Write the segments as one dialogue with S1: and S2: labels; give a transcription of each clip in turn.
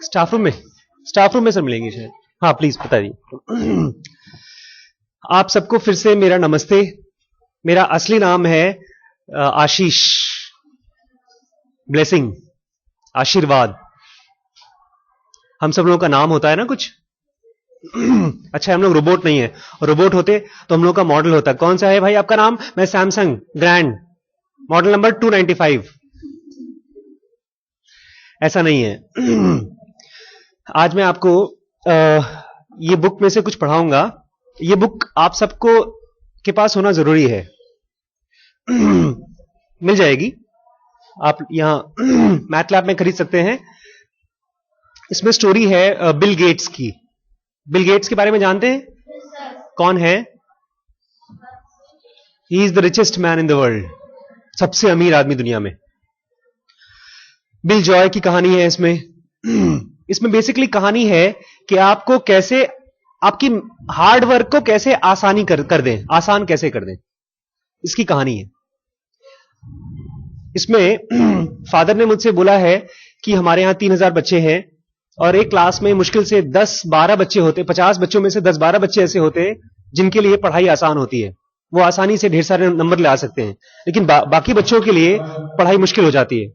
S1: Staff room में, staff room में sir मिलेंगे शायद। हाँ प्लीज बताइए। आप सबको फिर से मेरा नमस्ते। मेरा असली नाम है आशीष, ब्लेसिंग, आशीर्वाद। हम सब लोगों का नाम होता है ना कुछ। अच्छा हम लोग रोबोट नहीं है, रोबोट होते तो हम लोग का मॉडल होता। कौन सा है भाई आपका नाम? मैं सैमसंग ग्रैंड मॉडल नंबर 295। ऐसा नहीं है। आज मैं आपको ये बुक में से कुछ पढ़ाऊंगा। ये बुक आप सबको के पास होना जरूरी है। मिल जाएगी, आप यहां मैथलैब में खरीद सकते हैं। इसमें स्टोरी है बिल गेट्स की। बिल गेट्स के बारे में जानते हैं? कौन है? He is the richest man in the world, सबसे अमीर आदमी दुनिया में। बिल जॉय की कहानी है इसमें। इसमें बेसिकली कहानी है कि आपको कैसे, आपकी हार्ड वर्क को कैसे आसानी कर दें, आसान कैसे कर दें, इसकी कहानी है। इसमें फादर ने मुझसे बोला है कि हमारे यहां 3000 बच्चे हैं और एक क्लास में मुश्किल से 10-12 बच्चे होते, 50 बच्चों में से 10-12 बच्चे ऐसे होते हैं जिनके लिए पढ़ाई आसान होती है। वो आसानी से ढेर सारे नंबर ला सकते हैं, लेकिन बाकी बच्चों के लिए पढ़ाई मुश्किल हो जाती है।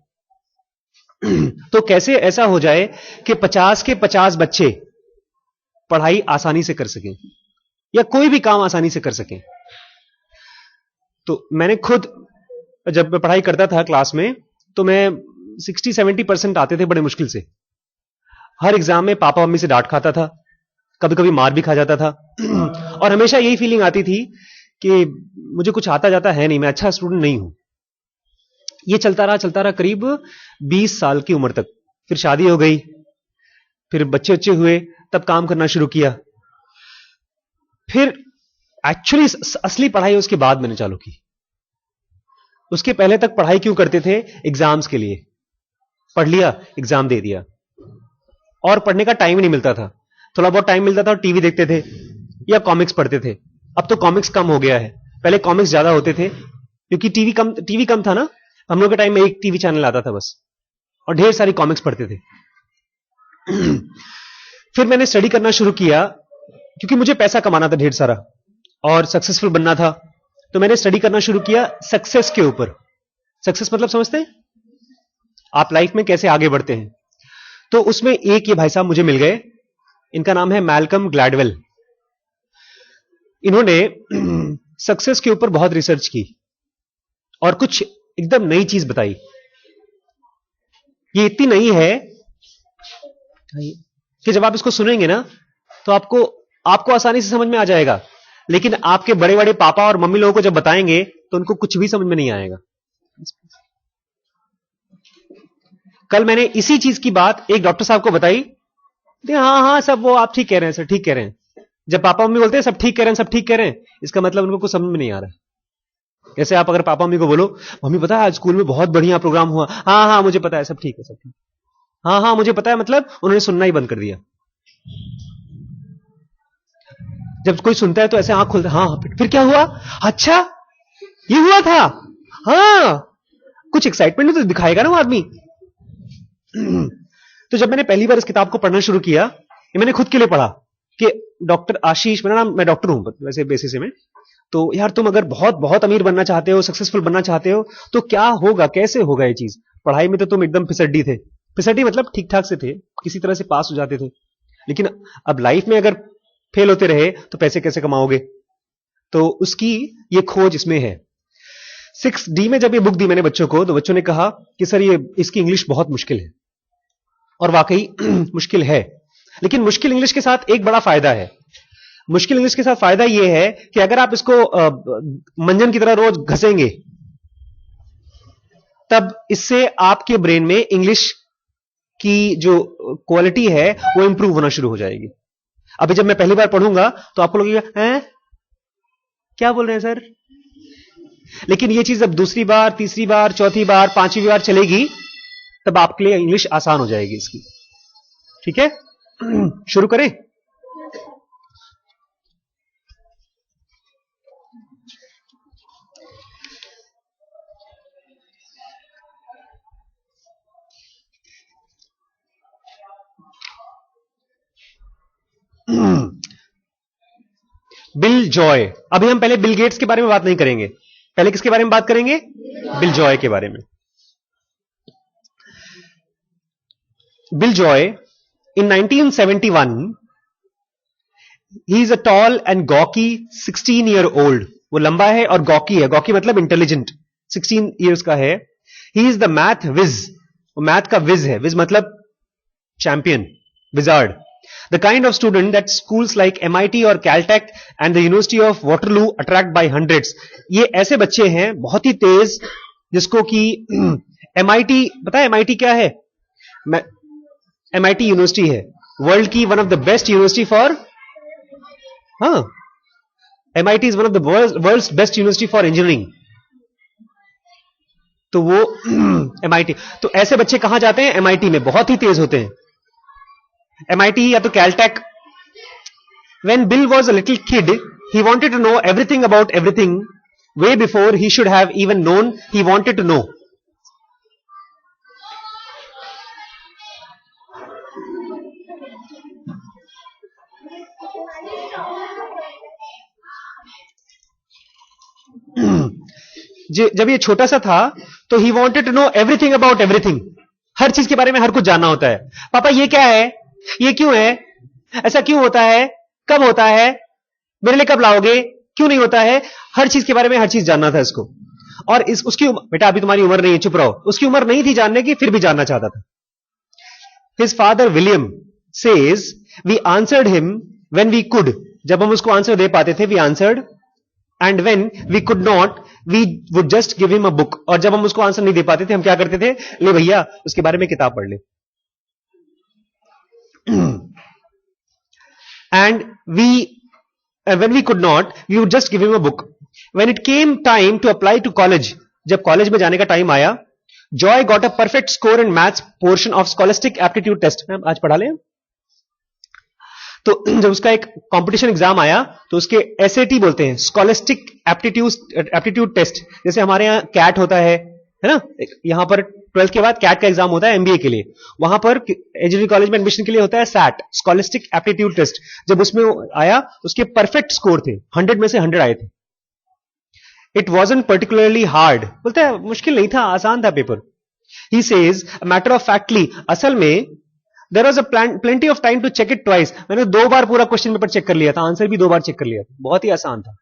S1: तो कैसे ऐसा हो जाए कि 50 के 50 बच्चे पढ़ाई आसानी से कर सकें या कोई भी काम आसानी से कर सकें। तो मैंने खुद जब मैं पढ़ाई करता था क्लास में, तो मैं 60-70% आते थे बड़े मुश्किल से। हर एग्जाम में पापा मम्मी से डांट खाता था, कभी कभी मार भी खा जाता था। और हमेशा यही फीलिंग आती थी कि मुझे कुछ आता जाता है नहीं, मैं अच्छा स्टूडेंट नहीं हूं। ये चलता रहा करीब 20 साल की उम्र तक। फिर शादी हो गई, फिर बच्चे बच्चे हुए, तब काम करना शुरू किया। फिर एक्चुअली असली पढ़ाई उसके बाद मैंने चालू की। उसके पहले तक पढ़ाई क्यों करते थे? एग्जाम्स के लिए। पढ़ लिया, एग्जाम दे दिया, और पढ़ने का टाइम ही नहीं मिलता था। थोड़ा बहुत टाइम मिलता था और टीवी देखते थे या कॉमिक्स पढ़ते थे। अब तो कॉमिक्स कम हो गया है, पहले कॉमिक्स ज्यादा होते थे क्योंकि टीवी कम था ना। हम लोग के टाइम में एक टीवी चैनल आता था बस, और ढेर सारी कॉमिक्स पढ़ते थे। फिर मैंने स्टडी करना शुरू किया क्योंकि मुझे पैसा कमाना था ढेर सारा और सक्सेसफुल बनना था। तो मैंने स्टडी करना शुरू किया सक्सेस के ऊपर। सक्सेस मतलब समझते हैं आप? लाइफ में कैसे आगे बढ़ते हैं। तो उसमें एक ये भाई साहब मुझे मिल गए, इनका नाम है मैल्कम ग्लैडवेल। इन्होंने सक्सेस के ऊपर बहुत रिसर्च की और कुछ एकदम नई चीज बताई। ये इतनी नई है कि जब आप इसको सुनेंगे ना तो आपको आसानी से समझ में आ जाएगा, लेकिन आपके बड़े बड़े पापा और मम्मी लोगों को जब बताएंगे तो उनको कुछ भी समझ में नहीं आएगा। कल मैंने इसी चीज की बात एक डॉक्टर साहब को बताई। हाँ हाँ सब वो आप ठीक कह रहे हैं सर, ठीक कह रहे हैं। जब पापा मम्मी बोलते हैं सब ठीक कह रहे हैं, सब ठीक कह रहे हैं, इसका मतलब उनको कुछ समझ में नहीं आ रहा। जैसे आप अगर पापा मम्मी को बोलो, मम्मी पता है आज स्कूल में बहुत बढ़िया प्रोग्राम हुआ, हाँ हाँ मुझे पता है, सब ठीक है, सब ठीक, हाँ हाँ मुझे पता है, मतलब उन्होंने सुनना ही बंद कर दिया। जब कोई सुनता है तो ऐसे आंख खुलता, हाँ फिर क्या हुआ, अच्छा ये हुआ था, हाँ कुछ एक्साइटमेंट तो दिखाएगा ना वो आदमी। तो जब मैंने पहली बार इस किताब को पढ़ना शुरू किया, ये मैंने खुद के लिए पढ़ा कि डॉक्टर आशीष, मेरा नाम, मैं डॉक्टर हूं वैसे बेसिस में, तो यार तुम अगर बहुत बहुत अमीर बनना चाहते हो, सक्सेसफुल बनना चाहते हो, तो क्या होगा, कैसे होगा ये चीज। पढ़ाई में तो तुम एकदम फिसड्डी थे, फिसड्डी मतलब ठीक ठाक से थे, किसी तरह से पास हो जाते थे, लेकिन अब लाइफ में अगर फेल होते रहे तो पैसे कैसे कमाओगे। तो उसकी ये खोज इसमें है। 6D में जब ये बुक दी मैंने बच्चों को, तो बच्चों ने कहा कि सर ये इसकी इंग्लिश बहुत मुश्किल है, और वाकई मुश्किल है। लेकिन मुश्किल इंग्लिश के साथ एक बड़ा फायदा है। मुश्किल इंग्लिश के साथ फायदा यह है कि अगर आप इसको मंजन की तरह रोज घसेंगे, तब इससे आपके ब्रेन में इंग्लिश की जो क्वालिटी है वो इंप्रूव होना शुरू हो जाएगी। अभी जब मैं पहली बार पढ़ूंगा तो आपको लगेगा हैं क्या बोल रहे हैं सर, लेकिन ये चीज अब दूसरी बार, तीसरी बार, चौथी बार, पांचवी बार चलेगी, तब आपके लिए इंग्लिश आसान हो जाएगी इसकी। ठीक है, शुरू करें। जॉय। अभी हम पहले बिल गेट्स के बारे में बात नहीं करेंगे, पहले किसके बारे में बात करेंगे? बिल जॉय के बारे में। Bill Joy in 1971 he is a tall and gawky 16 year old. वो लंबा है और गॉकी है, गॉकी मतलब इंटेलिजेंट, 16 ईयर्स का है। He is the math whiz, वो मैथ का विज है, विज मतलब champion, wizard. The kind of student that schools like MIT और Caltech and the University of Waterloo attract by hundreds। ये ऐसे बच्चे हैं बहुत ही तेज, जिसको कि MIT, पता है MIT क्या है? MIT यूनिवर्सिटी है वर्ल्ड की one of the best university for, हाँ, MIT is one of the world's best university for engineering. तो वो MIT, तो ऐसे बच्चे कहां जाते हैं? MIT में, बहुत ही तेज होते हैं। MIT या तो Caltech। When Bill was a little kid, he wanted to know everything about everything way before he should have even known he wanted to know. जब ये छोटा सा था तो he wanted to know everything about everything। हर चीज के बारे में हर कुछ जानना होता है। पापा ये क्या है, ये क्यों है, ऐसा क्यों होता है, कब होता है, मेरे लिए कब लाओगे, क्यों नहीं होता है, हर चीज के बारे में हर चीज जानना था इसको। और उसकी बेटा अभी तुम्हारी उम्र नहीं है, चुप रहो, उसकी उम्र नहीं थी जानने की, फिर भी जानना चाहता था। His father William says we answered him when we could. जब हम उसको आंसर दे पाते थे we answered, and when we could not we would just give him a book. और जब हम उसको आंसर नहीं दे पाते थे हम क्या करते थे? ले भैया उसके बारे में किताब पढ़ ले। And when we could not, we would just give him a book. When it came time to apply to college, जब कॉलेज में जाने का टाइम आया, Joy got a perfect score in maths portion of Scholastic Aptitude Test। आज पढ़ा लें। तो जब उसका एक कंपटीशन एग्जाम आया तो उसके SAT बोलते हैं, Scholastic Aptitude Test। जैसे हमारे यहाँ कैट होता है ना, यहां पर 12th के बाद कैट का एग्जाम होता है MBA के लिए, वहां पर इंजीनियरिंग कॉलेज में एडमिशन के लिए होता है SAT, स्कॉलिस्टिक एप्टीट्यूड टेस्ट। जब उसमें आया उसके परफेक्ट स्कोर थे, 100 में से 100 आए थे। इट वॉजंट पर्टिकुलरली हार्ड, बोलते हैं मुश्किल नहीं था, आसान था paper. He says matter of factly, असल में there was a plenty of time to check it twice. मैंने 2 बार पूरा क्वेश्चन पेपर चेक कर लिया था, आंसर भी 2 बार चेक कर लिया था, बहुत ही आसान था।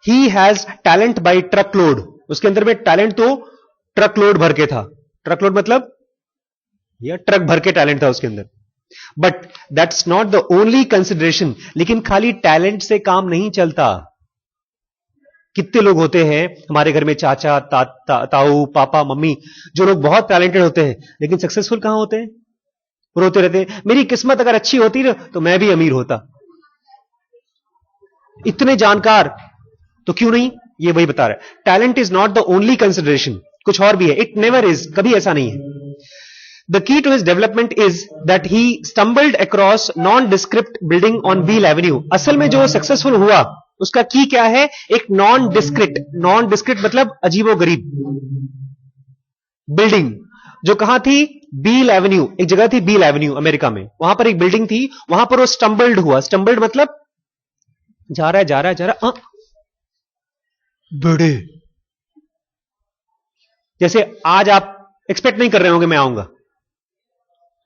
S1: He has talent by truck load, उसके अंदर में टैलेंट तो ट्रक लोड भर के था। ट्रक लोड मतलब या ट्रक भर के टैलेंट था उसके अंदर। But that's not the only consideration, लेकिन खाली टैलेंट से काम नहीं चलता। कितने लोग होते हैं हमारे घर में, चाचा ताऊ पापा मम्मी, जो लोग बहुत टैलेंटेड होते हैं लेकिन सक्सेसफुल कहां होते हैं? रोते रहते हैं, मेरी किस्मत अगर अच्छी होती ना तो मैं भी अमीर होता। इतने जानकार तो क्यों नहीं? ये वही बता रहा है, talent is not the only consideration, कुछ और भी है। इट नेवर इज, कभी ऐसा नहीं है। The key to his development is that he stumbled across non describe building on Beal avenue. असल में जो सक्सेसफुल हुआ उसका की क्या है? एक नॉन डिस्क्रिप्ट मतलब अजीबोगरीब बिल्डिंग, जो कहां थी? बील एवेन्यू, एक जगह थी बील एवेन्यू अमेरिका में, वहां पर एक बिल्डिंग थी, वहां पर वो स्टम्बल्ड हुआ। स्टम्बल्ड मतलब जा रहा है बड़े, जैसे आज आप एक्सपेक्ट नहीं कर रहे होंगे मैं आऊंगा,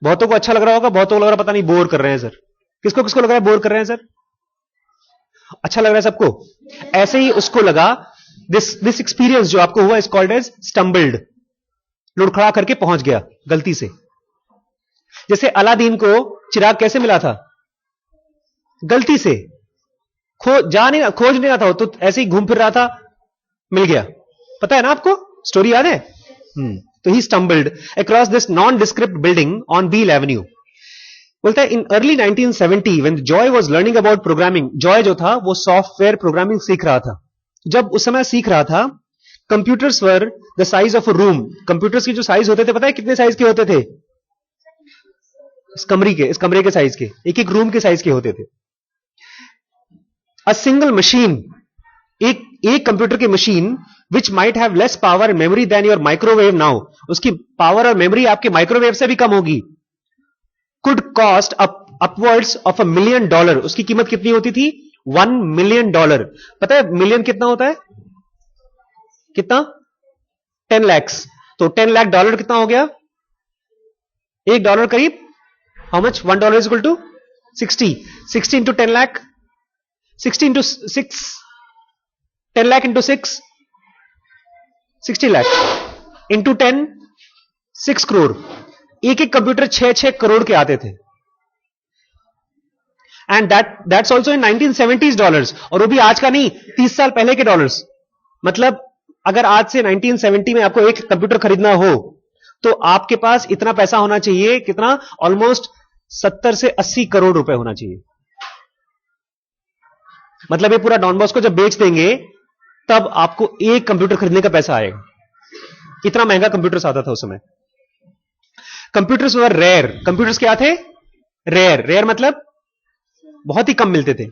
S1: बहुतों को अच्छा लग रहा होगा, बहुतों को लग रहा पता नहीं बोर कर रहे हैं सर। किसको किसको लग रहा है बोर कर रहे हैं सर? अच्छा लग रहा है सबको। ऐसे ही उसको लगा, दिस एक्सपीरियंस जो आपको हुआ इज कॉल्ड एज स्टम्बल्ड, लुढ़खड़ा करके पहुंच गया गलती से। जैसे अलादीन को चिराग कैसे मिला था? गलती से, खोज नहीं रहा था, तो ऐसे ही घूम फिर रहा था, मिल गया। पता है ना आपको, स्टोरी याद है? तो he stumbled across this non describe building on Beal avenue. बोलता है in early 1970 when Joy was learning about programming, Joy जो था वो सॉफ्टवेयर प्रोग्रामिंग सीख रहा था। जब उस समय सीख रहा था, computers were the size of a room. Computers की जो साइज होते थे पता है कितने साइज के होते थे? इस कमरे के साइज के, एक रूम के साइज के होते थे। अ सिंगल मशीन, एक कंप्यूटर की machine which might have less power and memory than your microwave now, उसकी पावर और मेमोरी आपके माइक्रोवेव से भी कम होगी। Could cost upwards of $1 million, उसकी कीमत कितनी होती थी? $1 million। पता है मिलियन कितना होता है? कितना? 10 lakhs। तो 10 लाख डॉलर कितना हो गया? $1 करीब how much? $1 equal to 60। 60 into 10 lakh, 60 into 6, 10 lakh into 6, 60 lakh into 10, 6 crore. एक एक कंप्यूटर 6-6 करोड़ के आते थे। And that's also in 1970s dollars, और वो भी आज का नहीं, 30 साल पहले के डॉलर्स। मतलब अगर आज से 1970 में आपको एक कंप्यूटर खरीदना हो तो आपके पास इतना पैसा होना चाहिए, कितना? ऑलमोस्ट 70 से 80 करोड़ रुपए होना चाहिए। मतलब ये पूरा डॉन बॉस्को जब बेच देंगे तब आपको एक कंप्यूटर खरीदने का पैसा आएगा। इतना महंगा कंप्यूटर्स आता था उस समय। कंप्यूटर्स वर रेयर। कंप्यूटर्स क्या थे? रेयर। रेयर मतलब बहुत ही कम मिलते थे।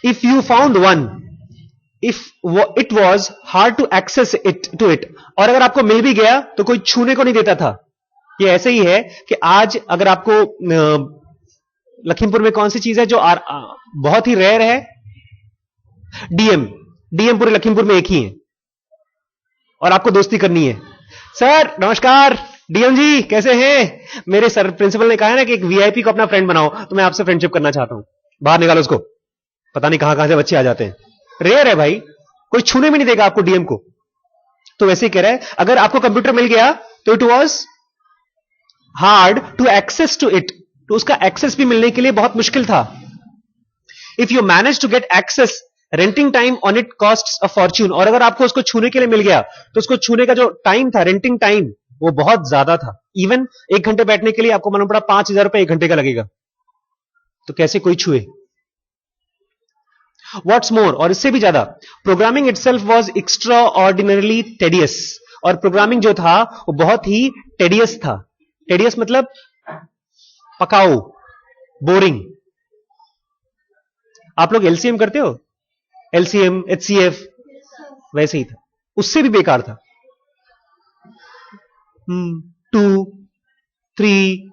S1: If you found one, if it was hard to access it to it, और अगर आपको मिल भी गया तो कोई छूने को नहीं देता था। ये ऐसे ही है कि आज अगर आपको लखीमपुर में कौन सी चीज है जो बहुत ही रेयर है? डीएम। डीएम पूरे लखीमपुर में एक ही है और आपको दोस्ती करनी है। सर नमस्कार, डीएम जी कैसे हैं? मेरे सर प्रिंसिपल ने कहा है ना कि एक वीआईपी को अपना फ्रेंड बनाओ, तो मैं आपसे फ्रेंडशिप करना चाहता हूं। बाहर निकालो उसको। पता नहीं कहां कहां से बच्चे आ जाते हैं। रेयर है भाई, कोई छूने भी नहीं देगा आपको डीएम को। तो वैसे ही कह रहा है, अगर आपको कंप्यूटर मिल गया तो it was hard to access to it, तो उसका एक्सेस भी मिलने के लिए बहुत मुश्किल था। If you manage to get access, renting time on it cost a fortune, और अगर आपको उसको छूने के लिए मिल गया तो उसको छूने का जो टाइम था, रेंटिंग टाइम, वो बहुत ज्यादा था। इवन 1 घंटे बैठने के लिए आपको मालूम पड़ा 5,000 रुपए 1 घंटे का लगेगा। तो कैसे कोई छुए? व्हाट्स मोर, और इससे भी ज्यादा, programming itself was extra ordinarily tedious, और प्रोग्रामिंग जो था वो बहुत ही टेडियस था। टेडियस मतलब पकाऊ, बोरिंग। आप लोग एलसीएम करते हो? एलसीएम, एचसीएफ, वैसे ही था, उससे भी बेकार था। 2, 3,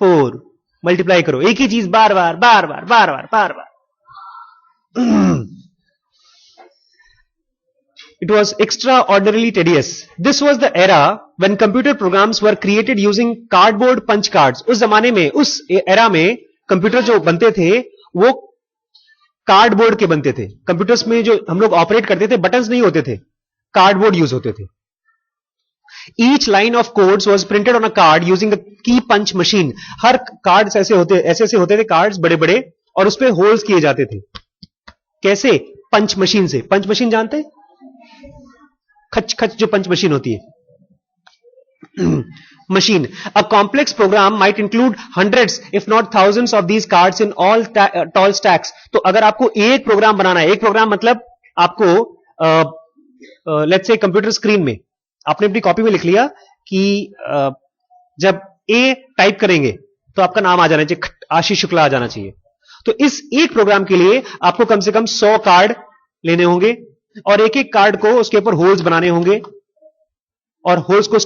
S1: 4 मल्टीप्लाई करो, एक ही चीज बार बार बार बार बार बार बार बार। It was extraordinarily tedious. This was the era when computer programs were created using cardboard punch cards. उस जमाने में, उस एरा में कंप्यूटर जो बनते थे वो कार्डबोर्ड के बनते थे। कंप्यूटर्स में जो हम लोग ऑपरेट करते थे बटन्स नहीं होते थे, कार्डबोर्ड यूज होते थे। Each line of codes was printed on a card using a key punch machine. Her cards ऐसे होते थे कार्ड्स बड़े बड़े, और उस पे होल्स किए जाते थे। कैसे? पंच मशीन से। पंच मशीन जानते हैं? खच खच जो पंच मशीन होती है। Machine. A complex program might include hundreds if not thousands of these cards in all tall stacks. तो अगर आपको एक प्रोग्राम बनाना है, एक प्रोग्राम मतलब आपको लेट्स से कंप्यूटर स्क्रीन में आपने अपनी कॉपी में लिख लिया कि जब ए टाइप करेंगे तो आपका नाम आ जाना चाहिए, आशीष शुक्ला आ जाना चाहिए। तो इस एक प्रोग्राम के लिए आपको कम से कम 100 कार्ड लेने होंगे, और एक एक कार्ड को उसके ऊपर होल्स बनाने होंगे, और होल्स को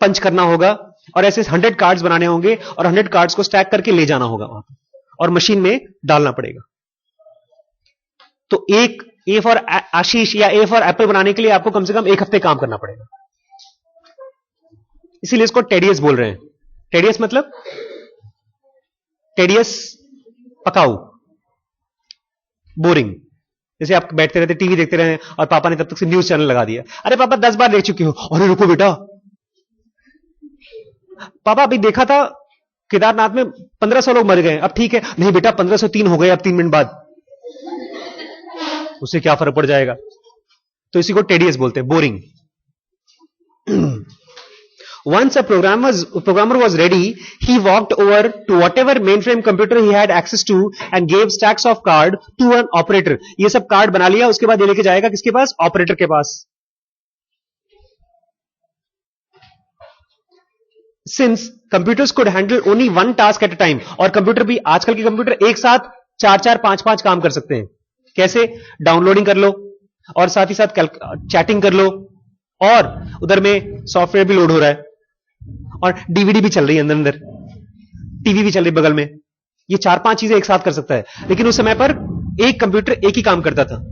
S1: पंच करना होगा, और ऐसे 100 कार्ड्स बनाने होंगे, और 100 कार्ड्स को स्टैक करके ले जाना होगा वहां, और मशीन में डालना पड़ेगा। तो एक ए फॉर आशीष या ए फॉर एप्पल बनाने के लिए आपको कम से कम 1 हफ्ते काम करना पड़ेगा। इसीलिए इसको टेडियस बोल रहे हैं। टेडियस मतलब टेडियस पकाऊ, बोरिंग। जैसे आप बैठते रहते टीवी देखते रहे और पापा ने तब तक से न्यूज चैनल लगा दिया। अरे पापा 10 बार देख चुके हो। अरे रुको बेटा, पापा अभी देखा था केदारनाथ में 1500 लोग मर गए, अब ठीक है। नहीं बेटा 1503 हो गए अब 3 मिनट बाद, उससे क्या फर्क पड़ जाएगा? तो इसी को टेडियस बोलते हैं, boring. Once a programmer was ready, he walked over to whatever mainframe computer he had access to and gave stacks of card to an operator. ये सब कार्ड बना लिया, उसके बाद ये लेके जाएगा किसके पास? ऑपरेटर के पास। Since computers could handle only one task at a time, और कंप्यूटर भी, आजकल के कंप्यूटर एक साथ 4-4, 5-5 काम कर सकते हैं। कैसे? डाउनलोडिंग कर लो, और साथ ही साथ चैटिंग कर लो, और उधर में सॉफ्टवेयर भी लोड हो रहा है, और डीवीडी भी चल रही है अंदर अंदर, टीवी भी चल रही है बगल में। ये 4-5 चीजें एक साथ कर सकता है, लेकिन उस समय पर एक कंप्यूटर एक ही काम करता था.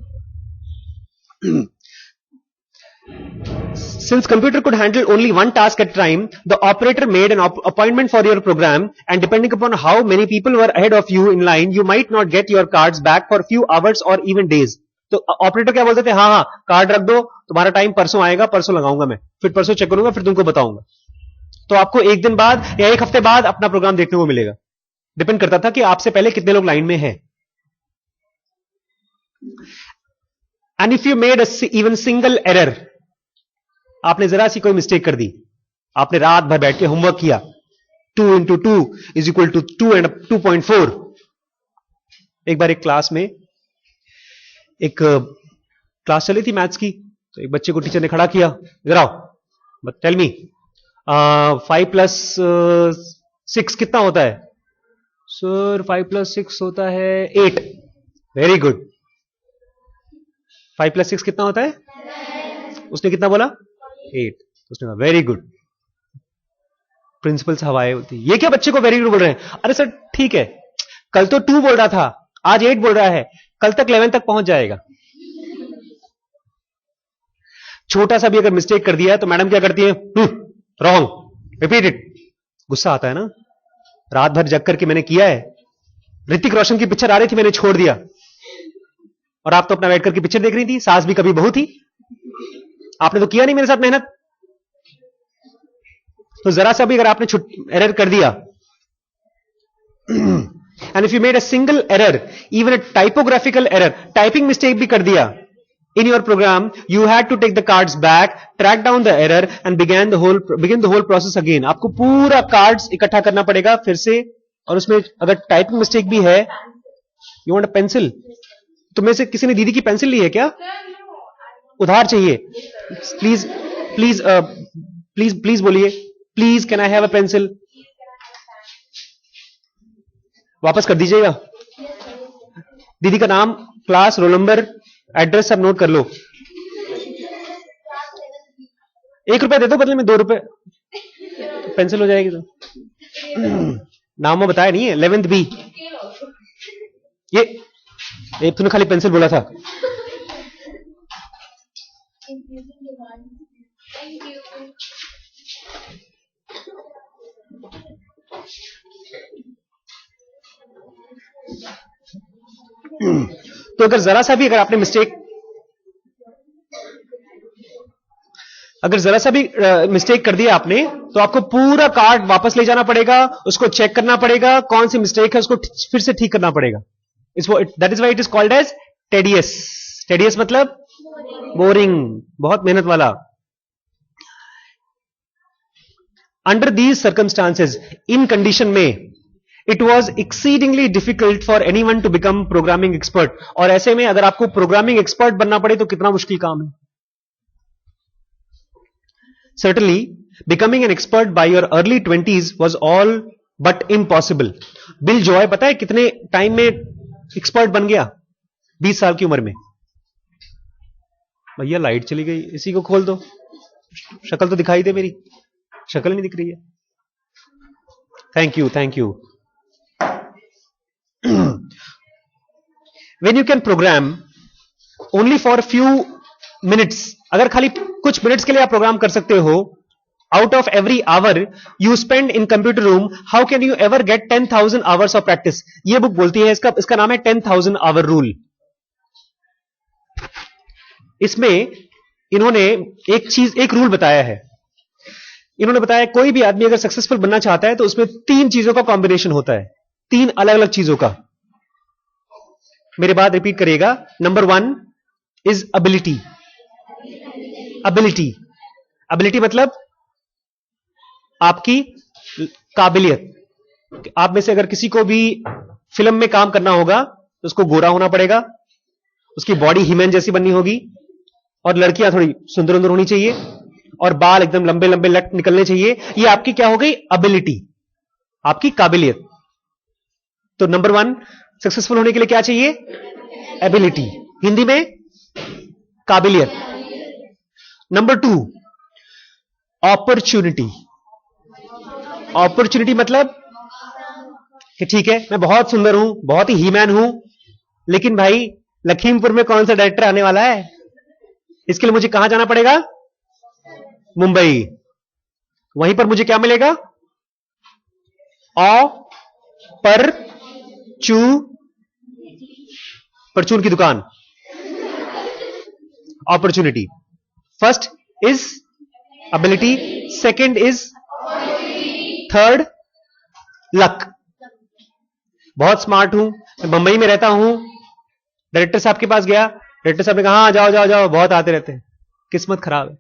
S1: Since computer could handle only one task at a time, the operator made an appointment for your program, and depending upon how many people were ahead of you in line, you might not get your cards back for a few hours or even days. तो operator क्या बोलते थे, हाँ हाँ card रख दो, तुम्हारा time परसों आएगा, परसों लगाऊंगा मैं, फिर परसों चेक करूंगा, फिर तुमको बताऊंगा. तो आपको एक दिन बाद या एक हफ्ते बाद अपना प्रोग्राम देखने को मिलेगा. डिपेंड करता था कि आपसे पहले कितने लोग लाइन में हैं. And if you made even single error, आपने जरा सी कोई मिस्टेक कर दी, आपने रात भर बैठ के होमवर्क किया, 2 into 2 is equal to 2 and 2.4. एक बार एक क्लास में एक क्लास चली थी मैथ्स की, तो एक बच्चे को टीचर ने खड़ा किया, इधर आओ, बट टेल मी 5 plus 6 कितना होता है? सर 5 plus 6 होता है 8. Very good. 5 plus 6 कितना होता है? उसने कितना बोला? 8. उसने कहा वेरी गुड. प्रिंसिपल साहब आए होती, ये क्या बच्चे को वेरी गुड बोल रहे हैं? अरे सर ठीक है, कल तो 2 बोल रहा था, आज 8 बोल रहा है, कल तक 11 तक पहुंच जाएगा. छोटा सा भी अगर मिस्टेक कर दिया तो मैडम क्या करती है? Wrong, repeat it. गुस्सा आता है ना. रात भर जग करके मैंने किया है, ऋतिक रोशन की पिक्चर आ रही थी, मैंने छोड़ दिया, और आप तो अपना बैठ करके पिक्चर देख रही थी. सास भी कभी बहू थी, आपने तो किया नहीं मेरे साथ मेहनत. तो जरा सा भी अगर आपने एरर कर दिया, and if you made a single error, even a typographical error, typing mistake भी कर दिया in your program, you had to take the cards back, track down the error and begin the whole process again. आपको पूरा cards इकट्ठा करना पड़ेगा फिर से. और उसमें अगर टाइपिंग मिस्टेक भी है, you want a pencil, तो में से किसी ने दीदी की पेंसिल ली है क्या? उधार चाहिए? प्लीज प्लीज प्लीज प्लीज बोलिए, please can I have a pencil? वापस कर दीजिएगा. दीदी का नाम, क्लास, रोल नंबर, एड्रेस सब नोट कर लो. 1 रुपया दे दो, बदले में 2 रुपए, पेंसिल हो जाएगी. तो नाम वो बताया नहीं है. 11th B. ये तूने खाली पेंसिल बोला था. तो अगर जरा सा भी आपने मिस्टेक कर दिया आपने, तो आपको पूरा कार्ड वापस ले जाना पड़ेगा, उसको चेक करना पड़ेगा, कौन सी मिस्टेक है उसको फिर से ठीक करना पड़ेगा. That is why it is called as tedious. Tedious मतलब बोरिंग, बहुत मेहनत वाला. अंडर दीज सर्कमस्टांसेस, इन कंडीशन में, it was exceedingly difficult for any one to become programming expert. और ऐसे में अगर आपको प्रोग्रामिंग एक्सपर्ट बनना पड़े तो कितना मुश्किल काम है. Certainly, becoming an expert by your early 20s was all but impossible. Bill Joy पता है कितने टाइम में एक्सपर्ट बन गया? 20 साल की उम्र में. भैया लाइट चली गई, इसी को खोल दो, शक्ल तो दिखाई दे. मेरी शक्ल नहीं दिख रही है. Thank you, thank you. When you can program only for a few minutes, अगर खाली कुछ मिनट्स के लिए आप प्रोग्राम कर सकते हो, out of every hour you spend in computer room, how can you ever get 10,000 hours of practice? ये बुक बोलती है, इसका नाम है 10,000 hour rule. इसमें इन्होंने एक रूल बताया है. इन्होंने बताया कोई भी आदमी अगर सक्सेसफुल बनना चाहता है तो उसमें 3 चीजों का कॉम्बिनेशन होता है, 3 अलग अलग चीजों का. मेरे बाद रिपीट करिएगा. Number 1 is ability. एबिलिटी मतलब आपकी काबिलियत. आप में से अगर किसी को भी फिल्म में काम करना होगा तो उसको गोरा होना पड़ेगा, उसकी बॉडी हीमैन जैसी बननी होगी, और लड़कियां थोड़ी सुंदर सुंदर होनी चाहिए, और बाल एकदम लंबे लंबे लट निकलने चाहिए. ये आपकी क्या हो गई? एबिलिटी, आपकी काबिलियत. तो नंबर 1 सक्सेसफुल होने के लिए क्या चाहिए? एबिलिटी, हिंदी में काबिलियत. Number 2 opportunity. अपॉर्चुनिटी मतलब कि ठीक है मैं बहुत सुंदर हूं, बहुत ही हीमैन हूं, लेकिन भाई लखीमपुर में कौन सा डायरेक्टर आने वाला है, इसके लिए मुझे कहां जाना पड़ेगा, मुंबई। वहीं पर मुझे क्या मिलेगा, औ पर चू, परचून की दुकान, opportunity. First is ability, second is, third luck. बहुत स्मार्ट हूं, मैं बंबई में रहता हूं, डायरेक्टर साहब के पास गया, डायरेक्टर साहब ने कहा हाँ जाओ जाओ जाओ, बहुत आते रहते हैं। किस्मत खराब है।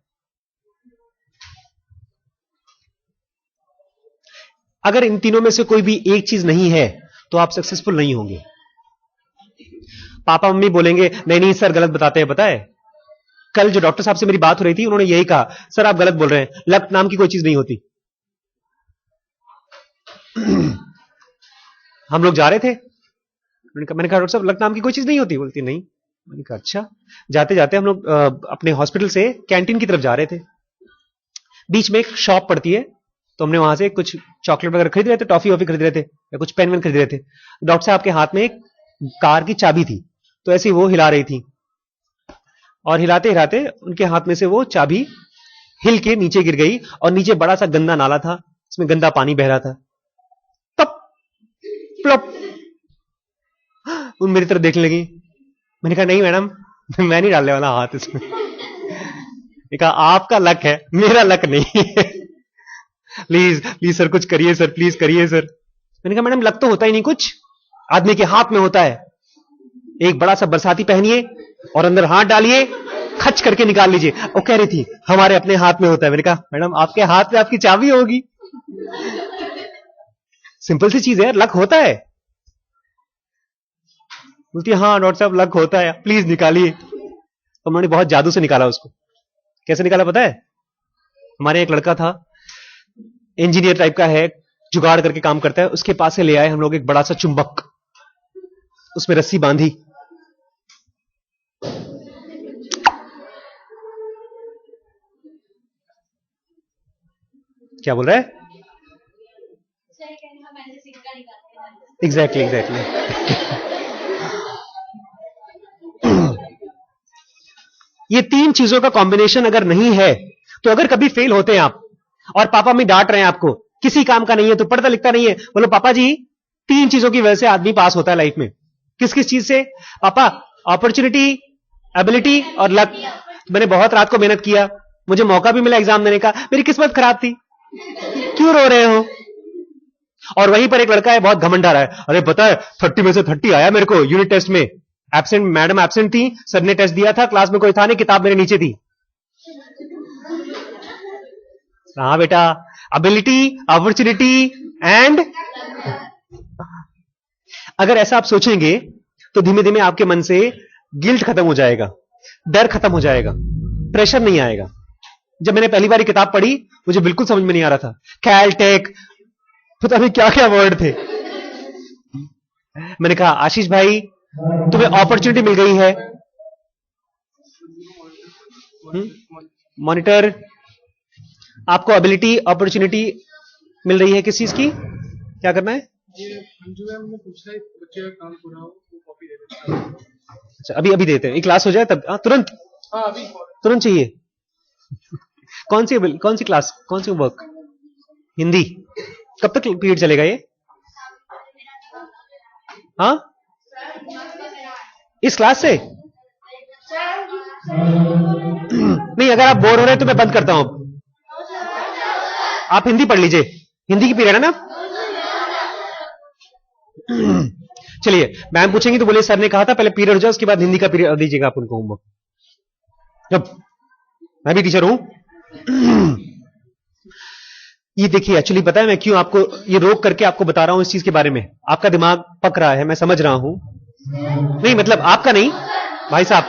S1: अगर इन तीनों में से कोई भी एक चीज नहीं है तो आप सक्सेसफुल नहीं होंगे। पापा मम्मी बोलेंगे नहीं नहीं सर गलत बताते हैं, पता है कल जो डॉक्टर साहब से मेरी बात हो रही थी उन्होंने यही कहा, सर आप गलत बोल रहे हैं, लक नाम की कोई चीज नहीं होती। हम लोग जा रहे थे, मैंने कहा डॉक्टर साहब लक नाम की कोई चीज नहीं होती, बोलती नहीं। मैंने कहा अच्छा। जाते जाते हम लोग अपने हॉस्पिटल से कैंटीन की तरफ जा रहे थे, बीच में एक शॉप पड़ती है, तो हमने वहां से कुछ चॉकलेट वगैरह खरीद रहे थे, टॉफी वॉफी खरीद रहे थे, या कुछ पेन वेन खरीद रहे थे। डॉक्टर साहब के हाथ में एक कार की चाबी थी, तो ऐसे ही वो हिला रही थी, और हिलाते हिलाते उनके हाथ में से वो चाबी हिल के नीचे गिर गई, और नीचे बड़ा सा गंदा नाला था, उसमें गंदा पानी बह रहा था। तप प्लप, उन मेरी तरफ देखने लगी। मैंने कहा नहीं मैडम मैं नहीं डालने वाला हाथ इसमें। कहा आपका लक है, मेरा लक नहीं है। प्लीज प्लीज सर कुछ करिए सर, प्लीज करिए सर। मैंने कहा मैडम लक तो होता ही नहीं कुछ, आदमी के हाथ में होता है। एक बड़ा सा बरसाती पहनिए और अंदर हाथ डालिए, खच करके निकाल लीजिए। वो कह रही थी हमारे अपने हाथ में होता है। मैंने कहा मैडम आपके हाथ में आपकी चाबी होगी, सिंपल सी चीज है, लक होता है। बोलती है हाँ डॉक्टर साहब लक होता है, प्लीज निकालिए। तो उन्होंने बहुत जादू से निकाला उसको। कैसे निकाला पता है, हमारे एक लड़का था, इंजीनियर टाइप का है, जुगाड़ करके काम करता है, उसके पास से ले आए हम लोग एक बड़ा सा चुंबक, उसमें रस्सी बांधी, क्या बोल रहा है, एग्जैक्टली एग्जैक्टली। ये तीन चीजों का कॉम्बिनेशन अगर नहीं है तो अगर कभी फेल होते हैं आप और पापा मम्मी डांट रहे हैं आपको, किसी काम का नहीं है, तो पढ़ता लिखता नहीं है, बोलो पापा जी तीन चीजों की वजह से आदमी पास होता है लाइफ में। किस किस चीज से पापा, अपॉर्चुनिटी, एबिलिटी और लक। मैंने बहुत रात को मेहनत किया, मुझे मौका भी मिला एग्जाम देने का, मेरी किस्मत खराब थी। क्यों रो रहे हो? और वहीं पर एक लड़का है बहुत घमंड आ रहा है, अरे पता है 30 में से 30 आया मेरे को यूनिट टेस्ट में, एब्सेंट मैडम एब्सेंट थी, सर ने टेस्ट दिया था, क्लास में कोई था नहीं, किताब मेरे नीचे थी। हाँ बेटा, एबिलिटी, अपॉर्चुनिटी एंड, अगर ऐसा आप सोचेंगे तो धीमे धीमे आपके मन से गिल्ट खत्म हो जाएगा, डर खत्म हो जाएगा, प्रेशर नहीं आएगा। जब मैंने पहली बार किताब पढ़ी मुझे बिल्कुल समझ में नहीं आ रहा था, कैलटेक, पता नहीं क्या क्या वर्ड थे। मैंने कहा आशीष भाई तुम्हें अपॉर्चुनिटी मिल गई है, मॉनिटर आपको एबिलिटी, अपॉर्चुनिटी मिल रही है, किस चीज की, क्या करना है? अच्छा अभी अभी देते हैं, एक क्लास हो जाए तब, तुरंत
S2: अभी
S1: तुरंत चाहिए। कौन सी क्लास, कौन सी वर्क? हिंदी। कब तक पीरियड चलेगा ये? हाँ इस क्लास से नहीं, अगर आप बोर हो रहे हैं तो मैं बंद करता हूं। आप हिंदी पढ़ लीजिए, हिंदी की पीरियड है ना। चलिए मैम पूछेंगी तो बोले सर ने कहा था पहले पीरियड हो जाए उसके बाद हिंदी का पीरियड दीजिएगा आप उनको होमवर्क। जब मैं भी टीचर हूं। ये देखिए एक्चुअली पता है मैं क्यों आपको ये रोक करके आपको बता रहा हूं इस चीज के बारे में, आपका दिमाग पक रहा है, मैं समझ रहा हूं। नहीं मतलब आपका नहीं, भाई साहब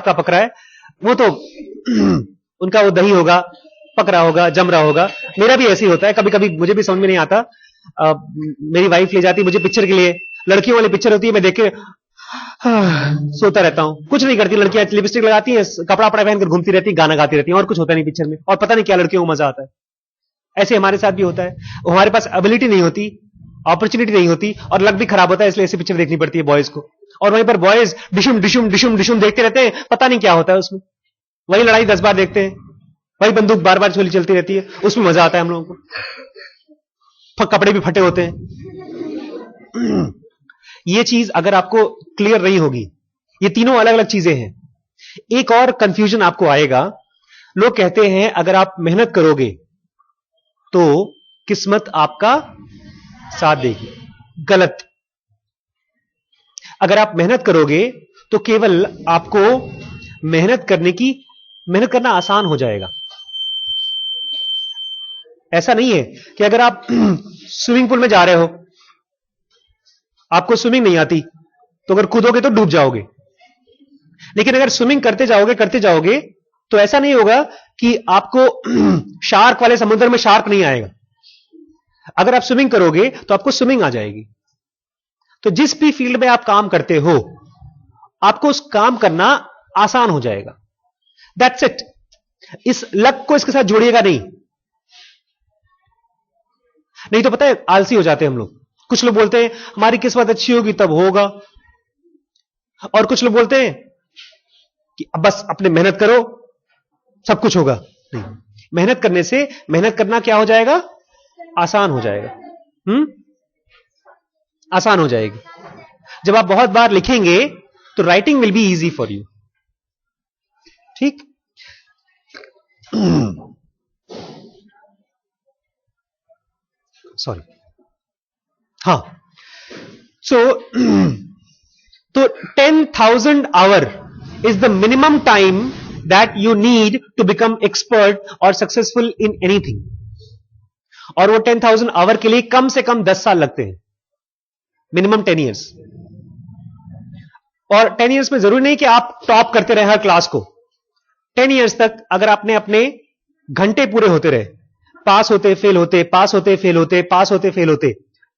S1: का पक रहा है, वो तो उनका वो दही होगा, पक रहा होगा, जम रहा होगा। मेरा भी ऐसे ही होता है, कभी कभी मुझे भी समझ में नहीं आता। मेरी वाइफ ले जाती मुझे पिक्चर के लिए, लड़कियों वाली पिक्चर होती है, मैं देख के सोता रहता हूं, कुछ नहीं करती लड़कियां, लिपस्टिक लगाती हैं, कपड़ा पहनकर घूमती रहती, गाना गाती रहती हैं, और कुछ होता नहीं पिक्चर में, और पता नहीं क्या लड़कियों को मजा आता है। ऐसे हमारे साथ भी होता है, हमारे पास एबिलिटी नहीं होती, अपॉर्चुनिटी नहीं होती और लक भी खराब होता है, इसलिए ऐसी पिक्चर देखनी पड़ती है बॉयज को। और वहीं पर बॉयज डिशुम डिशुम डिशुम डिशुम देखते रहते हैं, पता नहीं क्या होता है उसमें। वही लड़ाई 10 बार देखते हैं, वही बंदूक बार बार चोली चलती रहती है, उसमें मजा आता है हम लोगों को। कपड़े भी फटे होते हैं। ये चीज अगर आपको क्लियर नहीं होगी, ये तीनों अलग अलग चीजें हैं। एक और कंफ्यूजन आपको आएगा, लोग कहते हैं अगर आप मेहनत करोगे तो किस्मत आपका साथ देगी। गलत। अगर आप मेहनत करोगे तो केवल आपको मेहनत करना आसान हो जाएगा। ऐसा नहीं है कि अगर आप स्विमिंग पूल में जा रहे हो, आपको स्विमिंग नहीं आती, तो अगर कूदोगे तो डूब जाओगे। लेकिन अगर स्विमिंग करते जाओगे तो ऐसा नहीं होगा कि आपको शार्क वाले समुद्र में शार्क नहीं आएगा। अगर आप स्विमिंग करोगे तो आपको स्विमिंग आ जाएगी। तो जिस भी फील्ड में आप काम करते हो, आपको उस काम करना आसान हो जाएगा। That's it. इस लक को इसके साथ जोड़िएगा नहीं तो पता है आलसी हो जाते हैं हम लोग। कुछ लोग बोलते हैं हमारी किस्मत अच्छी होगी तब होगा, और कुछ लोग बोलते हैं कि अब बस अपने मेहनत करो सब कुछ होगा। नहीं, मेहनत करना क्या हो जाएगा? आसान हो जाएगा। आसान हो जाएगी। जब आप बहुत बार लिखेंगे तो writing will be easy for you. ठीक। सॉरी। हाँ, तो 10,000 hour is the minimum time that you need to become expert और सक्सेसफुल इन एनीथिंग। और वो 10,000 आवर के लिए कम से कम 10 साल लगते हैं, मिनिमम 10 ईयर्स। और 10 ईयर्स में जरूरी नहीं कि आप टॉप करते रहे हर क्लास को। 10 ईयर्स तक अगर आपने अपने घंटे पूरे होते रहे, पास होते फेल होते, पास होते फेल होते, पास होते फेल होते,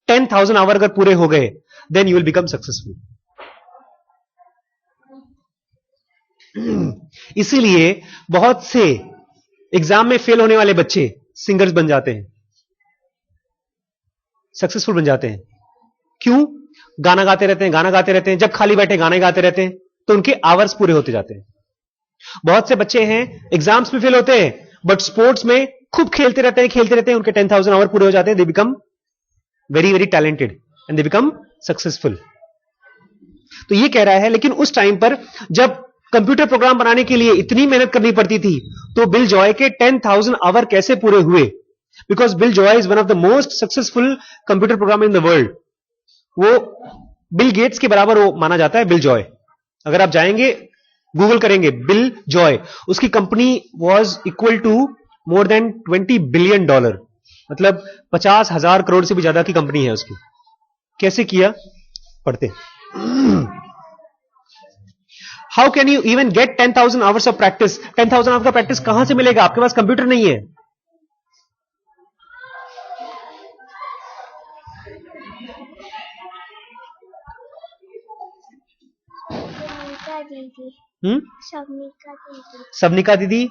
S1: 10,000 आवर अगर पूरे हो गए, then you will become successful. इसीलिए बहुत से एग्जाम में फेल होने वाले बच्चे सिंगर्स बन जाते हैं, सक्सेसफुल बन जाते हैं। क्यों? गाना गाते रहते हैं, जब खाली बैठे गाने गाते रहते हैं, तो उनके आवर्स पूरे होते जाते हैं। बहुत से बच्चे हैं एग्जाम्स में फेल होते हैं, बट स्पोर्ट्स में खूब खेलते रहते हैं, उनके 10,000 आवर पूरे हो जाते हैं। They become very very talented and they become successful. तो ये कह रहा है, लेकिन उस टाइम पर जब कंप्यूटर प्रोग्राम बनाने के लिए इतनी मेहनत करनी पड़ती थी, तो बिल जॉय के 10,000 आवर कैसे पूरे हुए? Because bill Joy is one of the most successful computer program in the world. वो बिल गेट्स के बराबर वो माना जाता है, बिल जॉय। अगर आप जाएंगे गूगल करेंगे बिल जॉय, उसकी company was equal to more than $20 billion, मतलब 50,000 करोड़ से भी ज्यादा की कंपनी है उसकी। कैसे किया? पढ़ते। How can you even get 10,000 hours of practice? 10,000 hours का प्रैक्टिस कहां से मिलेगा? आपके पास कंप्यूटर नहीं है। सबनिका दीदी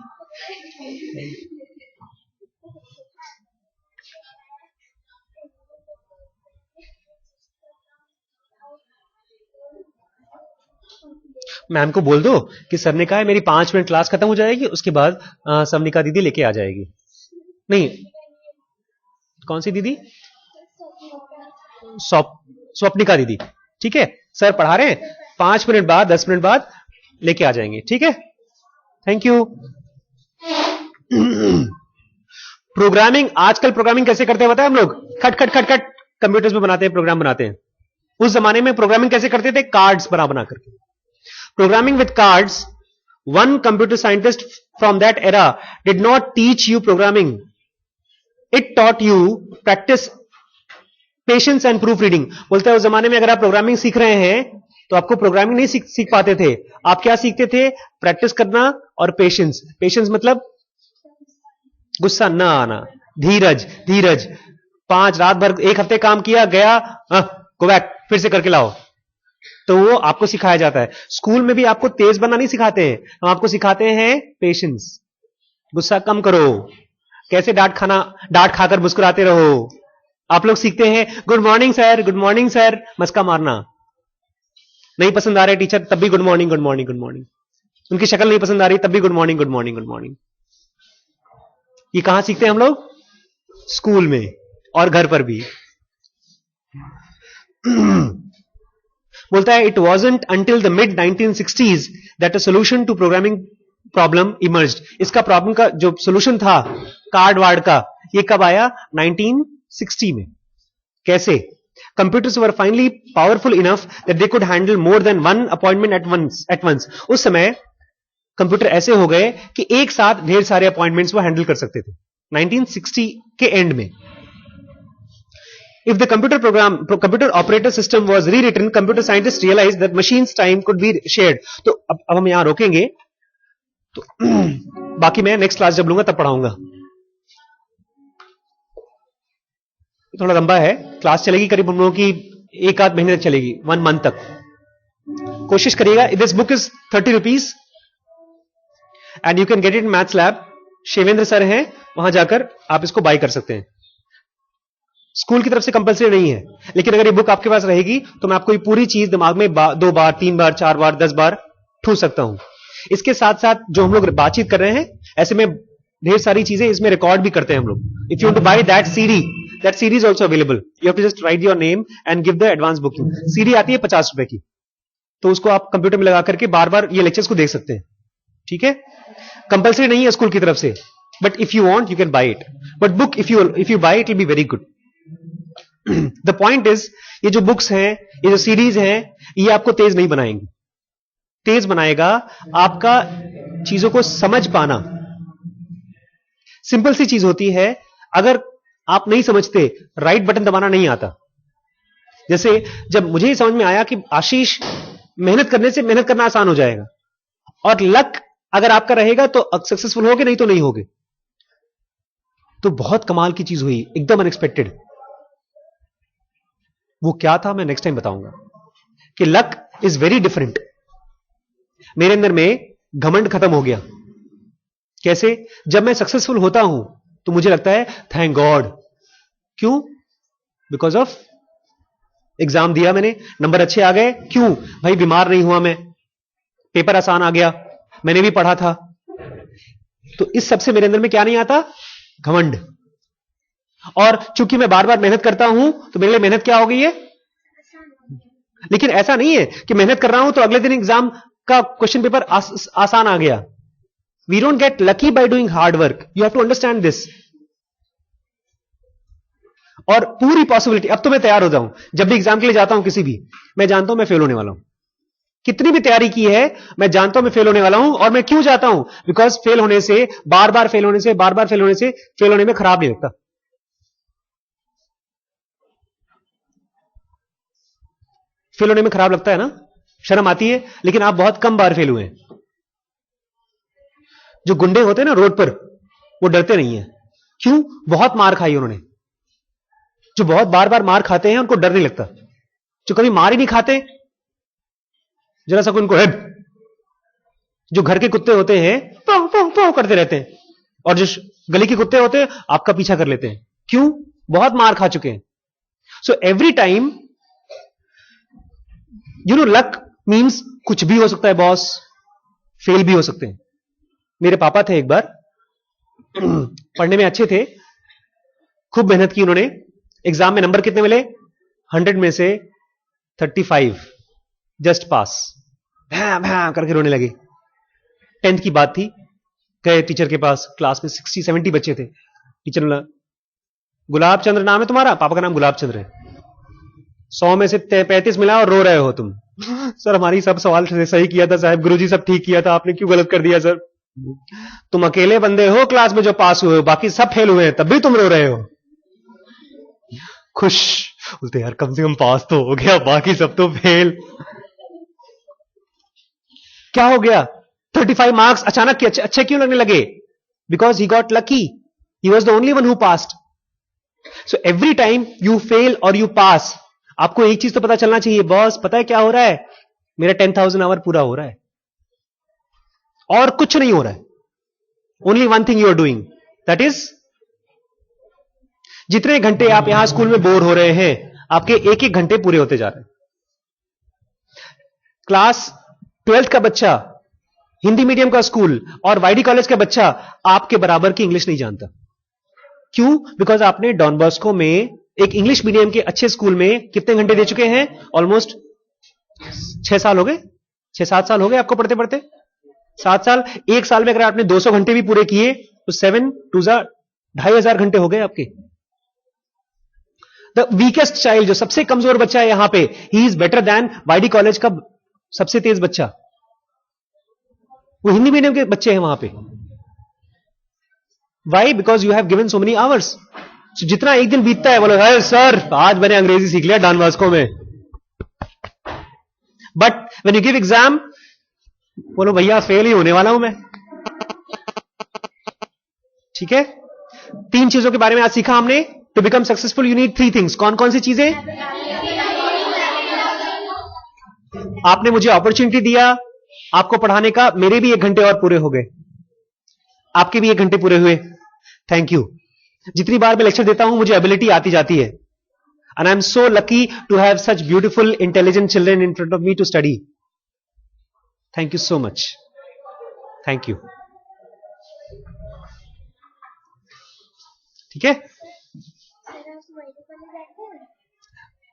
S1: मैम को बोल दो कि सर ने कहा है मेरी 5 मिनट क्लास खत्म हो जाएगी, उसके बाद सबनिका दीदी लेके आ जाएगी। नहीं, कौन सी दीदी? स्वप्निका दीदी। ठीक है, सर पढ़ा रहे हैं, 5 मिनट बाद 10 मिनट बाद लेके आ जाएंगे। ठीक है, थैंक यू। प्रोग्रामिंग, आजकल प्रोग्रामिंग कैसे करते हैं पता है हम लोग? खट खट खट खट कंप्यूटर्स में बनाते हैं, प्रोग्राम बनाते हैं। उस जमाने में प्रोग्रामिंग कैसे करते थे? कार्ड्स बना करके। Programming with cards, one computer scientist from that era did not teach you programming, it taught you practice, patience and proof reading. बोलते हैं उस जमाने में अगर आप प्रोग्रामिंग सीख रहे हैं तो आपको प्रोग्रामिंग नहीं सीख पाते थे। आप क्या सीखते थे? प्रैक्टिस करना और पेशेंस। पेशेंस मतलब गुस्सा ना आना, धीरज। 5 रात भर 1 हफ्ते काम किया, गया गो बैक, फिर से करके लाओ। तो वो आपको सिखाया जाता है। स्कूल में भी आपको तेज बनना नहीं सिखाते हैं, हम आपको सिखाते हैं पेशेंस। गुस्सा कम करो, कैसे डांट खाकर मुस्कुराते रहो, आप लोग सीखते हैं good morning sir, good morning sir, मस्का मारना। नहीं पसंद आ रहे टीचर तब भी good morning, good morning, good morning. उनकी शक्ल नहीं पसंद आ रही तब भी good morning, good morning, good morning. ये कहां सीखते हैं हम लोग? स्कूल में और घर पर भी। बोलता है it wasn't until the mid 1960s that a solution to programming problem emerged. इसका प्रॉब्लम का जो सोल्यूशन था कार्ड वार्ड का, ये कब आया? 1960 में। कैसे? Computers were finally powerful enough that they could handle more than one appointment at once. उस समय कंप्यूटर ऐसे हो गए कि एक साथ ढेर सारे अपॉइंटमेंट्स वो हैंडल कर सकते थे 1960 के एंड में। If the computer operator system was rewritten, computer scientists realized that machines time could be shared. तो अब हम यहां रोकेंगे, तो बाकी मैं नेक्स्ट क्लास जब लूंगा तब पढ़ाऊंगा। थोड़ा लंबा है, क्लास चलेगी करीब हम लोगों की 1 आध महीने तक चलेगी, 1 मंथ तक। कोशिश करिएगा। This book is 30 rupees and you can get it in maths lab. Shivendra sir हैं, वहां जाकर आप इसको बाय कर सकते हैं। स्कूल की तरफ से कंपलसरी नहीं है, लेकिन अगर ये बुक आपके पास रहेगी तो मैं आपको ये पूरी चीज दिमाग में 2 बार 3 बार 4 बार 10 बार ठूस सकता हूं। इसके साथ साथ जो हम लोग बातचीत कर रहे हैं, ऐसे में ढेर सारी चीजें इसमें रिकॉर्ड भी करते हैं हम लोग। If you want to buy that CD is also available. You have to just write your name and give the advance booking. CD आती है 50 रुपए की, तो उसको आप कंप्यूटर में लगा करके बार बार ये लेक्चर्स को देख सकते हैं। ठीक है, कंपलसरी नहीं है स्कूल की तरफ से, but if you want you can buy it. But book if you buy it will be very good. The point is, ये जो बुक्स हैं, ये जो सीरीज हैं, ये आपको तेज नहीं बनाएंगी। तेज बनाएगा आपका चीजों को समझ पाना। सिंपल सी चीज होती है, अगर आप नहीं समझते, राइट बटन दबाना नहीं आता। जैसे जब मुझे ही समझ में आया कि आशीष, मेहनत करने से मेहनत करना आसान हो जाएगा, और लक अगर आपका रहेगा तो सक्सेसफुल होगे, नहीं तो नहीं होगे। तो बहुत कमाल की चीज हुई, एकदम अनएक्सपेक्टेड। वो क्या था मैं नेक्स्ट टाइम बताऊंगा, कि लक इज वेरी डिफरेंट। मेरे अंदर में घमंड खत्म हो गया। कैसे? जब मैं सक्सेसफुल होता हूं तो मुझे लगता है थैंक गॉड। क्यों? बिकॉज ऑफ एग्जाम दिया मैंने, नंबर अच्छे आ गए। क्यों? भाई बीमार नहीं हुआ मैं, पेपर आसान आ गया, मैंने भी पढ़ा था। तो इस सबसे मेरे अंदर में क्या नहीं आता? घमंड। और चूंकि मैं बार बार मेहनत करता हूं तो मेरे लिए मेहनत क्या हो गई है? लेकिन ऐसा नहीं है कि मेहनत कर रहा हूं तो अगले दिन एग्जाम का क्वेश्चन पेपर आसान आ गया। We don't get lucky by doing hard work, you have to understand this. और पूरी पॉसिबिलिटी, अब तो मैं तैयार हो जाऊं, जब भी एग्जाम के लिए जाता हूं किसी भी, मैं जानता हूं मैं फेल होने वाला हूं। कितनी भी तैयारी की है, मैं जानता हूं मैं फेल होने वाला हूं। और मैं क्यों जाता हूं? बिकॉज फेल होने से, बार बार फेल होने से, बार बार फेल होने से, फेल होने में खराब नहीं लगता। फेल होने में खराब लगता है ना, शर्म आती है, लेकिन आप बहुत कम बार फेल हुए हैं। जो गुंडे होते हैं ना रोड पर, वो डरते नहीं है। क्यों? बहुत मार खाई उन्होंने। जो बहुत बार बार मार खाते हैं उनको डर नहीं लगता। जो कभी मार ही नहीं खाते, जरा सा उनको हेड, जो घर के कुत्ते होते हैं पाव पाव पाव करते रहते हैं, और जो गली के कुत्ते होते हैं आपका पीछा कर लेते हैं। क्यों? बहुत मार खा चुके हैं। So every time luck means कुछ भी हो सकता है बॉस, फेल भी हो सकते हैं। मेरे पापा थे, एक बार पढ़ने में अच्छे थे, खूब मेहनत की उन्होंने। एग्जाम में नंबर कितने मिले? 100 में से 35, जस्ट पास। भैं भैं करके रोने लगे। 10th की बात थी, गए टीचर के पास, क्लास में 60-70 बच्चे थे। टीचर बोला, गुलाब चंद्र नाम है तुम्हारा? पापा का नाम गुलाब चंद्र है। 100 में से 35 मिला और रो रहे हो तुम। सर हमारी सब सवाल सही किया था साहब, गुरुजी सब ठीक किया था, आपने क्यों गलत कर दिया सर? तुम अकेले बंदे हो क्लास में जो पास हुए हो, बाकी सब फेल हुए हैं, तब भी तुम रो रहे हो। खुश बोलते यार कम से कम पास तो हो गया, बाकी सब तो फेल। क्या हो गया? 35 मार्क्स अचानक अच्छे क्यों लगने लगे? Because he got lucky, he was the only one who passed. So every time you fail और यू पास, आपको एक चीज तो पता चलना चाहिए, बॉस पता है क्या हो रहा है? मेरा 10,000 आवर पूरा हो रहा है, और कुछ नहीं हो रहा है। Only one thing you are doing, that is जितने घंटे आप यहां स्कूल में बोर हो रहे हैं, आपके एक एक घंटे पूरे होते जा रहे हैं। क्लास 12th का बच्चा, हिंदी मीडियम का स्कूल और वाईडी कॉलेज का बच्चा आपके बराबर की इंग्लिश नहीं जानता। क्यों? बिकॉज आपने डॉन बॉस्को में एक इंग्लिश मीडियम के अच्छे स्कूल में कितने घंटे दे चुके हैं? ऑलमोस्ट 6 साल हो गए, 6-7 साल हो गए आपको पढ़ते पढ़ते। 7 साल, एक साल में अगर आपने 200 घंटे भी पूरे किए तो 7 2 2,500 घंटे हो गए आपके। द वीकेस्ट चाइल्ड, जो सबसे कमजोर बच्चा है यहां पे, he is better than YD college का सबसे तेज बच्चा। वो हिंदी मीडियम के बच्चे हैं वहां पे। Why? Because you have given so many hours. जितना एक दिन बीतता है बोलो, अरे सर आज मैंने अंग्रेजी सीख लिया डॉन बॉस्को में। But when you give exam, बोलो भैया फेल ही होने वाला हूं मैं। ठीक है? 3 चीजों के बारे में आज सीखा हमने। To become successful you need 3 things. कौन कौन सी चीजें? आपने मुझे अपॉर्चुनिटी दिया आपको पढ़ाने का, मेरे भी 1 घंटे और पूरे हो गए, आपके भी 1 घंटे पूरे हुए। Thank you. जितनी बार मैं लेक्चर देता हूं मुझे एबिलिटी आती जाती है, and I am so lucky to have such beautiful intelligent children in front of me to study. Thank you so much. Thank you. ठीक है?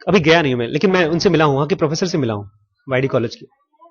S1: अभी गया नहीं हूं मैं, लेकिन मैं उनसे मिला हूं, वहां के प्रोफेसर से मिला हूं वाईडी कॉलेज के।